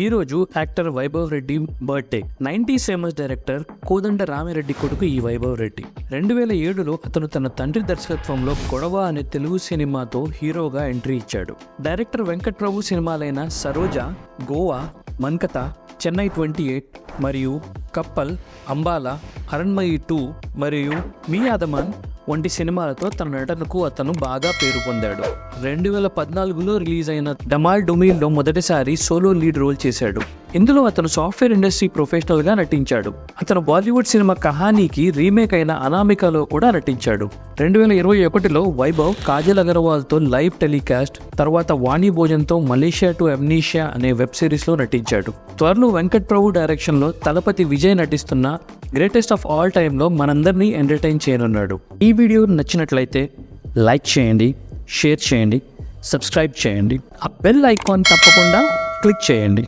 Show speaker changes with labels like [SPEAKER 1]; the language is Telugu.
[SPEAKER 1] ఈ రోజు actor Vaibhav Reddy birthday. 90s famous director Kodanda Ramireddy కొడుకు ఈ వైభవ్ రెడ్డి. 2007లో అతను తన తండ్రి దర్శకత్వంలో గొడవ అనే తెలుగు సినిమాతో హీరోగా ఎంట్రీ ఇచ్చాడు. డైరెక్టర్ వెంకట్ ప్రభు సినిమాలైన సరోజ, గోవా, మన్కథ, చెన్నై 28 మరియు కప్పల్, అంబాలా, అరణ్మయి 2 మరియు మీ ఆదమన్ వంటి సినిమాలతో తన నటనకు అతను బాగా పేరు పొందాడు. 2014లో రిలీజ్ అయిన డమాల్ డుమీల్లో మొదటిసారి సోలో లీడ్ రోల్ చేశాడు. ఇందులో అతను సాఫ్ట్వేర్ ఇండస్ట్రీ ప్రొఫెషనల్గా నటించాడు. అతను బాలీవుడ్ సినిమా కహానీకి రీమేక్ అయిన అనామికలో కూడా నటించాడు. 2021లో వైభవ్ కాజల్ అగర్వాల్తో లైవ్ టెలికాస్ట్, తర్వాత వాణి భోజన్తో మలేషియా టు అమ్నీషియా అనే వెబ్ సిరీస్లో నటించాడు. త్వరలో వెంకట్ ప్రభు డైరెక్షన్లో తలపతి విజయ్ నటిస్తున్న గ్రేటెస్ట్ ఆఫ్ ఆల్ టైమ్లో మనందరినీ ఎంటర్టైన్ చేయనున్నాడు. ఈ వీడియో నచ్చినట్లయితే లైక్ చేయండి, షేర్ చేయండి, సబ్స్క్రైబ్ చేయండి, ఆ బెల్ ఐకాన్ తప్పకుండా క్లిక్ చేయండి.